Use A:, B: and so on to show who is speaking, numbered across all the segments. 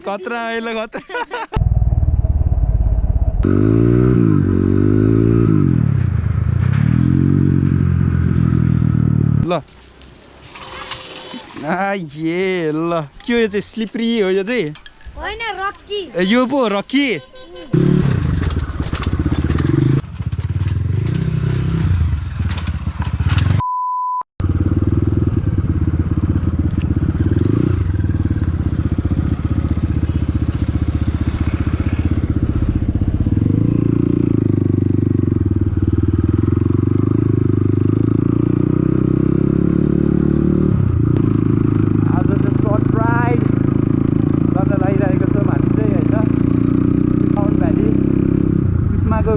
A: खतरा अहिले खतरा ल ये ल के हो यो चाहिँ स्लिपरी हो यो चाहिँ
B: होइन रकी
A: यो पो रकी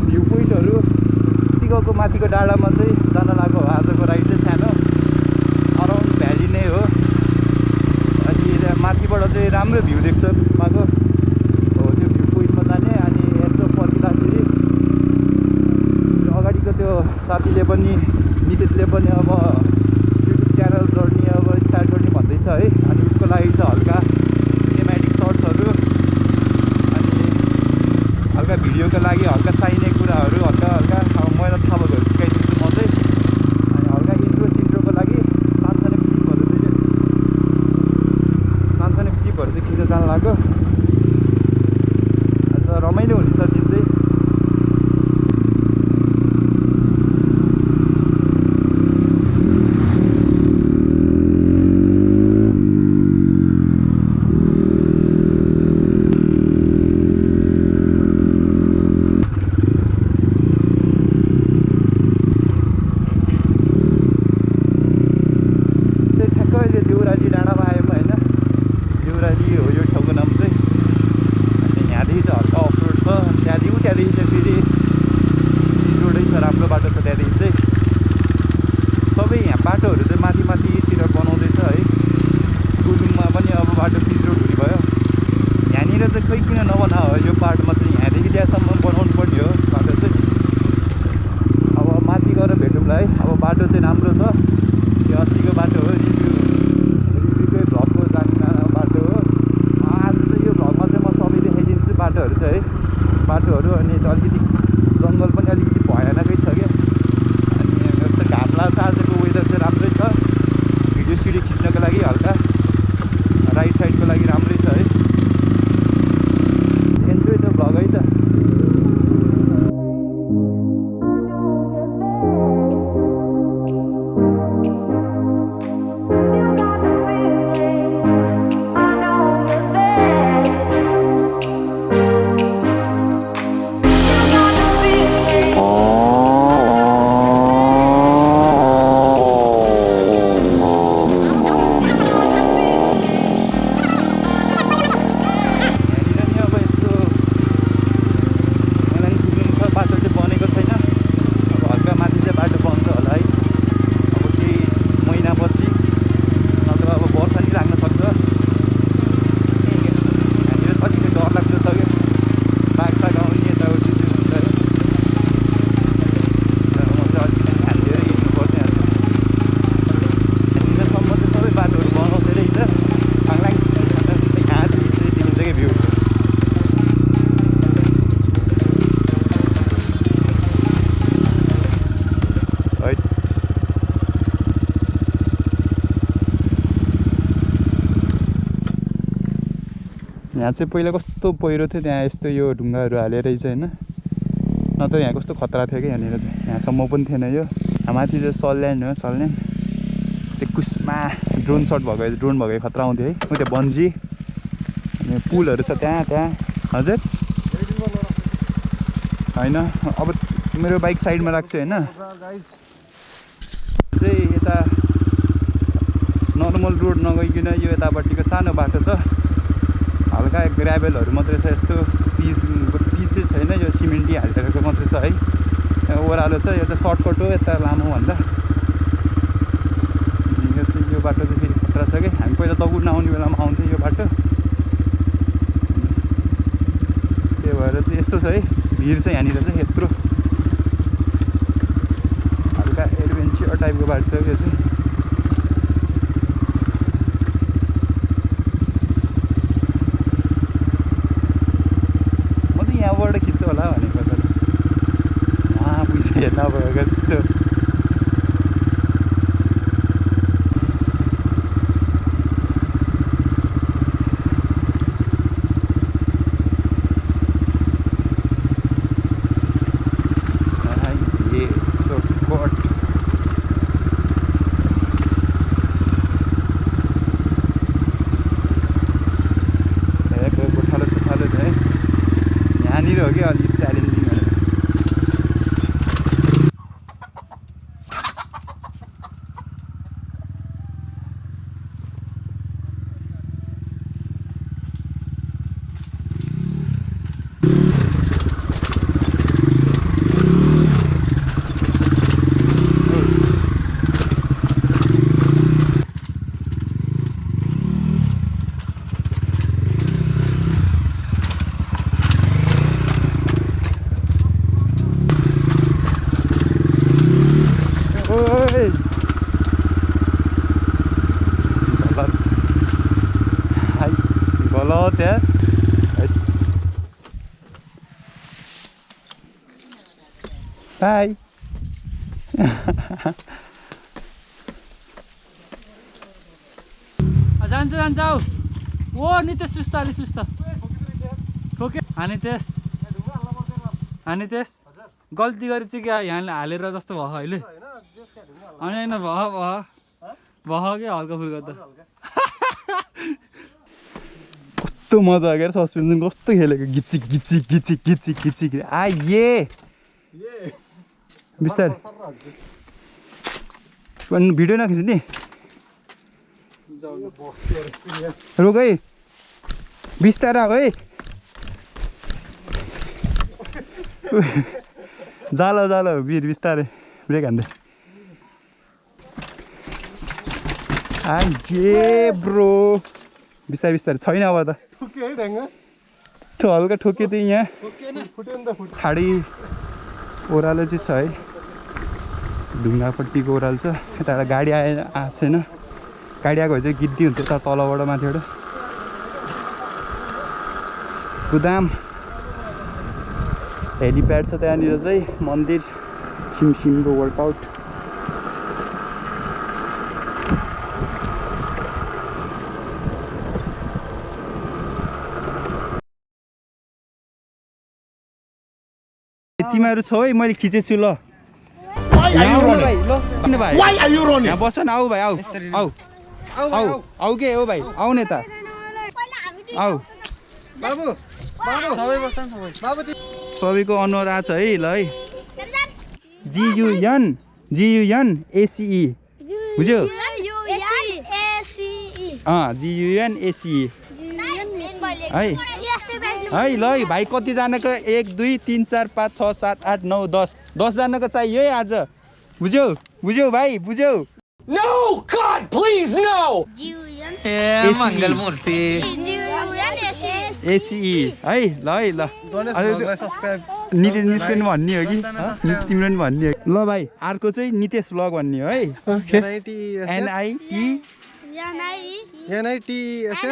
A: भ्यू पोइन्टहरु टिकको माथिको डाँडामा चाहिँ जान लागेको हो आजको राइड चाहिँ सानो अराउन्ड भ्याली नै हो अनि माथिबाट चाहिँ राम्रो भ्यू देख्छ कुस्माको हो त्यो भ्यू पोइन्टमा जाने अनि यस्तो पर्खिँदाखेरि अगाडिको त्यो साथीले पनि नितेशले पनि अब युट्युब च्यानल जर्नी अब स्टार्ट गर्ने भन्दैछ है अनि उसको लागि चाहिँ हल्का सिनेमेटिक सर्ट्सहरु हल्का भिडियोको लागि हल्का चाहिने कुराहरू हल्का हल्का अब मैले थाहा भएकोहरू सिकाइदिन्छु म चाहिँ अनि हल्का इन्ट्रोको लागि सानसानो क्लिपहरू चाहिँ खिच्न जान लाग्यो अन्त रमाइलो हुन्छ दिन चाहिँ बाटोहरू चाहिँ माथितिर बनाउँदैछ है गुलुङमा पनि अब बाटो पिच रोड हुने भयो यहाँनिर चाहिँ खोइ किन नबना हो यो पार्टमा चाहिँ यहाँदेखि त्यहाँसम्म बनाउनु पर्ने हो बाटो चाहिँ अब माथि गएर भेटौँला है अब बाटो चाहिँ राम्रो छ यो अस्तिको बाटो हो रिभ्यूकै भ्लगको जाने बाटो हो आज चाहिँ यो भ्लगमा चाहिँ म सबै देखाइदिन्छु बाटोहरू चाहिँ है बाटोहरू अनि अलिकति जङ्गल पनि अलिकति भयानकै छ क्या अनि यस्तो घाम लाग्छ आजको वेदर चाहिँ राम्रै छ भिडियो सिडियो खिच्नको लागि हल्का राइट साइडको लागि राम्रै छ है एन्जोय द भ्लग है त यहाँ चाहिँ पहिला कस्तो पहिरो थियो त्यहाँ यस्तो यो ढुङ्गाहरू हालेर चाहिँ होइन नत्र यहाँ कस्तो खतरा थियो कि यहाँनिर चाहिँ यहाँसम्म पनि थिएन यो माथि चाहिँ सल्यान्ड हो सल्यान्ड चाहिँ कुस्मा ड्रोन सट भएको ड्रोन भएको खतरा आउँथ्यो है त्यहाँ बन्जी अनि पुलहरू छ त्यहाँ हजुर होइन अब मेरो बाइक साइडमा राख्छु होइन चाहिँ यता नर्मल रोड नगइकन यो यतापट्टिको सानो बाटो छ हल्का ग्राभेलहरू मात्रै छ यस्तो पिच चाहिँ छैन यो सिमेन्टी हालिरहेको मात्रै छ है ओह्रालो छ यो चाहिँ सर्टकट हो यता लामो भन्दा यो बाटो चाहिँ फेरि खतरा छ कि हामी पहिला दगुर्न आउने बेलामा आउँथ्यो यो बाटो त्यही भएर चाहिँ यस्तो छ है भिड चाहिँ यहाँनिर चाहिँ यत्रो टाइपको बाटो छ यो चाहिँ म त यहाँबाट खिच्छु होला भनेको त पुगिसकेँ नभएको त्यो हो क्या अलिक च्यालेन्जिङ गलत यार हाय
B: जान्छ ओ नितेश सुस्ता ठोके हाने त्यस गल्ती गरे चाहिँ क्या यहाँ हालेर जस्तो भयो अहिले होइन भयो क्या हल्का फुल्का त
A: कस्तो मजा आयो सस्पेन्सन कस्तो खेलेको गिचिक आइए बिस्तारै भिडियो नखिच्ने रोक है बिस्तारै है जालो वीर बिस्तारै ब्रेक हान्दै आइए ब्रो बिस्तारै छैन अब त त्यो हल्का ठोक्यो त्यही यहाँ खाडी ओह्रालो चाहिँ छ है ढुङ्गापट्टिको ओह्रालो छ यता गाडी आएको छैन गाडी आएको भए चाहिँ गिद्दी हुन्थ्यो तर तलबाट माथिबाट गुदाम हेलिप्याड छ त्यहाँनिर चाहिँ मन्दिर सिमसिमको वर्कआउट तिमीहरू छौ है मैले खिचेछु ल यहाँ बस न आऊ भाइ आऊ के हो भाइ आऊ न त आऊ सबैको अनुहार आछ है ल है GUN ACE बुझ्यो GUN ACE है ल भाइ कतिजनाको 1 2 3 4 5 6 7 8 9 10 जनाको चाहियो है आज बुझ्यौ भाइ बुझ्यौ
C: No, God, please, no!
B: मङ्गलमूर्ति ACE है ल निस्कनु भन्ने हो कि तिम्रो पनि भन्ने हो ल भाइ अर्को चाहिँ नितेश भ्लग भन्ने हो है NITESH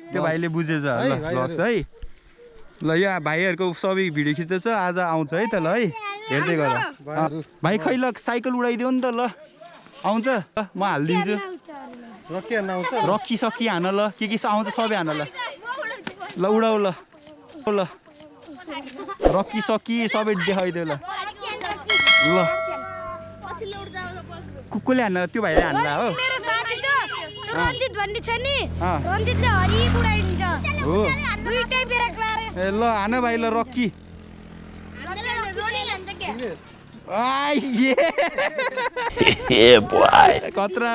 B: त्यो भाइले बुझेछ ल भ्लग्स है ल यो भाइहरूको सबै भिडियो खिच्दैछ आज आउँछ है त ल है हेर्दै गर भाइ खै ल साइकल उडाइदियो नि त ल आउँछ म हालिदिन्छु रक्की सक्की हान ल के आउँछ सबै हान ल उडाउ ल रक्की सक्की सबै देखाइदियो ल कुकुरले हान्न त्यो भाइले हान्ला हो
D: रञ्जित भन्ने छ नि रञ्जितले हरि उडाइदिन्छ
A: हो
D: दुईटै ब्रेक लाएर
A: ए ल हान भाइ ल रक्की खतरा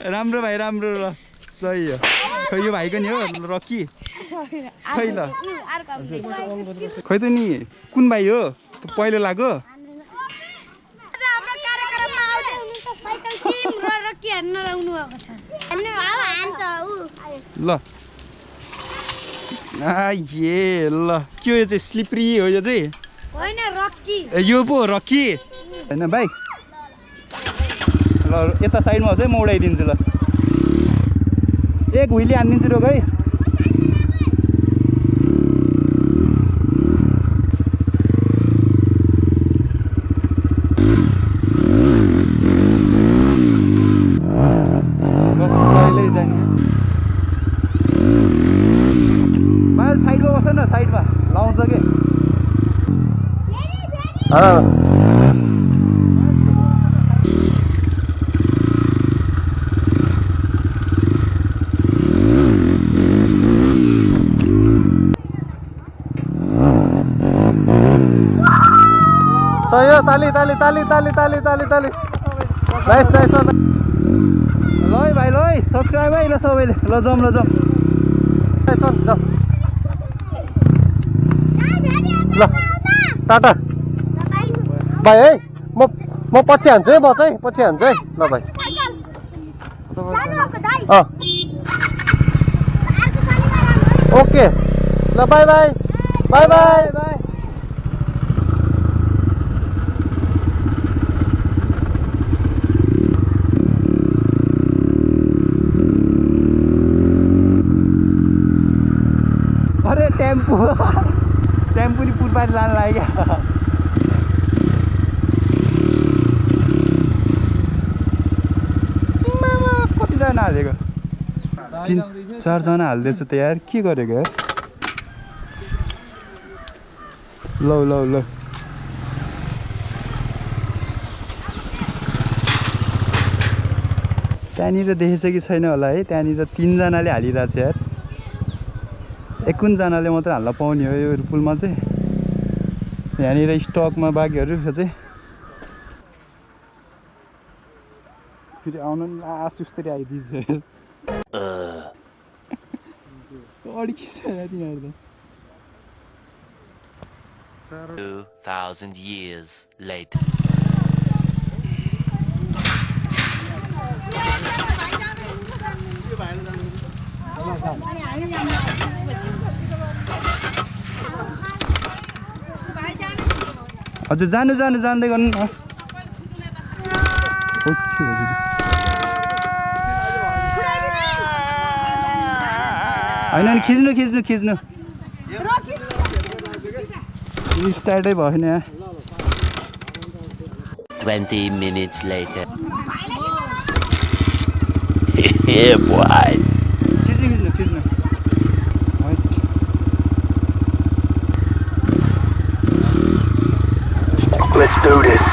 A: राम्रो भाइ राम्रो ल सही हो खै यो भाइको नि हो रक्की खै ल खै त नि कुन भाइ हो पहिलो लाग्यो ल
B: ए ल के हो यो चाहिँ स्लिपरी हो यो चाहिँ
D: होइन रक्की
B: यो पो रकी होइन भाइ ल यता साइडमा होस् है म उडाइदिन्छु ल एक हुइली हानिदिन्छु रोग है साइडमा बस्छ न साइडमा लाउँछ के ताली ताली ताली ताली ताली ताली ताली नाइस नाइस ल है भाइ ल है सब्सक्राइब है ल सबैले ल जाउँ ल जाउँ ल टाटा भाइ है म पछि हान्छु है म चाहिँ पछि हान्छु है ल भाइ ओके ल by by by by by अरे टेम्पो टेम्पो नि पुलपारी लानु लाग्यो क्या कतिजना हालेको 3-4 जना हाल्दैछ त यार के गरेको यार लौ लौ लौ त्यहाँनिर देखेछ कि छैन होला है त्यहाँनिर 3 जनाले हालिरहेछ यार 51 जनाले मात्र हाल्न पाउने हो यो पुलमा चाहिँ यहाँनिर स्टकमा बाँकीहरू चाहिँ फेरि आउनु नि आसुस्तरी आइदिन्छ अड्की छ तिनीहरू त
E: 2000 years later
B: हजुर जानु जानु जान्दै गर्नु न होइन नि खिच्नु खिच्नु खिच्नु स्टार्टै भएन यहाँ
E: 20 minutes later yeah boy
B: खिच्नु खिच्नु खिच्नु
C: Let's do this.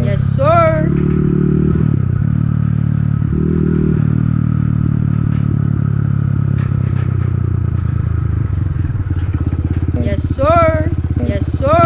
D: Yes, sir. Yes, sir. Yes, sir.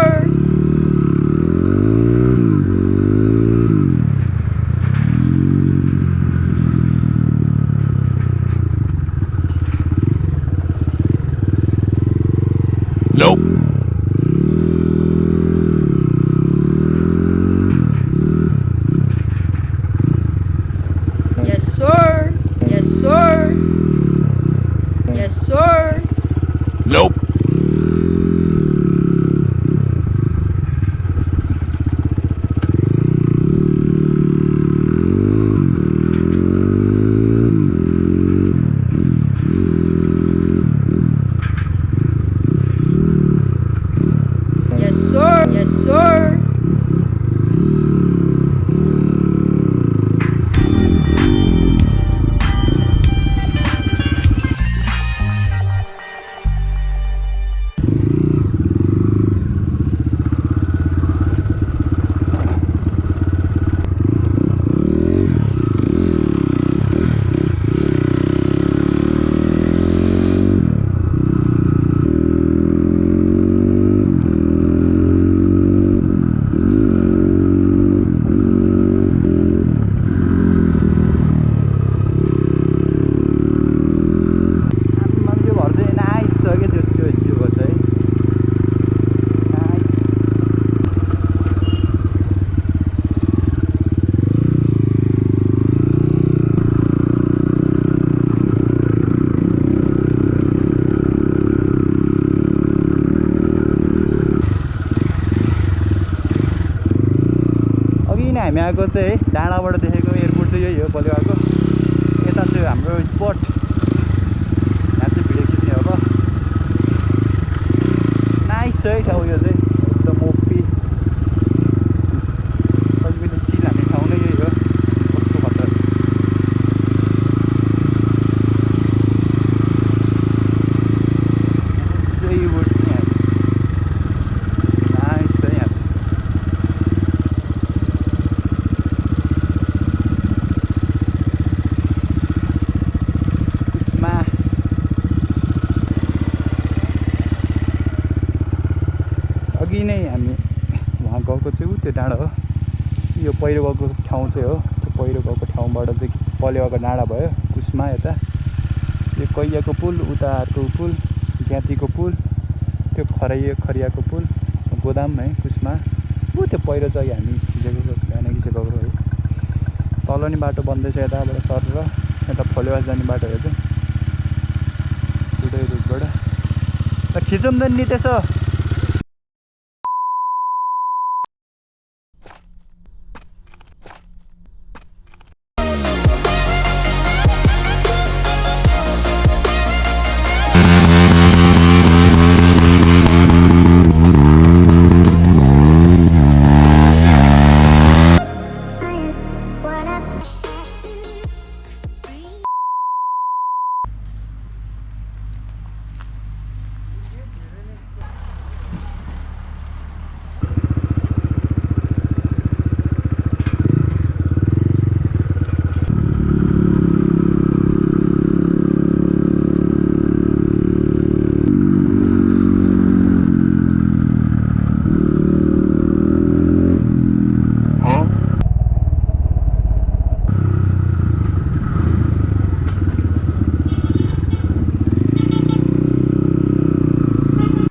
A: देखेको चाहिँ है डाँडाबाट देखेको एयरपोर्ट चाहिँ यही हो बलुवाको यता चाहिँ हाम्रो स्पट यहाँ चाहिँ भिडियो खिच्ने हो नाइस है ठाउँ यो चाहिँ एकदम ओपी कहिले चिल हान्ने ठाउँ नै यही हो कस्तो खतरा सही वुड यहाँ नाइस है यहाँ कुस्मा अघि नै हामी वहाँ गएको चाहिँ त्यो डाँडा हो यो पहिरो गएको ठाउँ चाहिँ हो त्यो पहिरो गएको ठाउँबाट चाहिँ पलेवाको डाँडा भयो कुस्मा यता यो कैयाको पुल उता अर्को पुल ज्ञातीको पुल त्यो खरियाको पुल गोदाम है कुस्मा त्यो पहिरो चाहिँ हामी खिचेको बिहान खिचेको है तल नि बाटो बन्दैछ यताबाट सर र यता फलेवास जाने बाटो हो चाहिँ दुवै रुटबाट त खिचौँ त नि त्यसो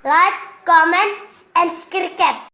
D: Like, comment, and subscribe.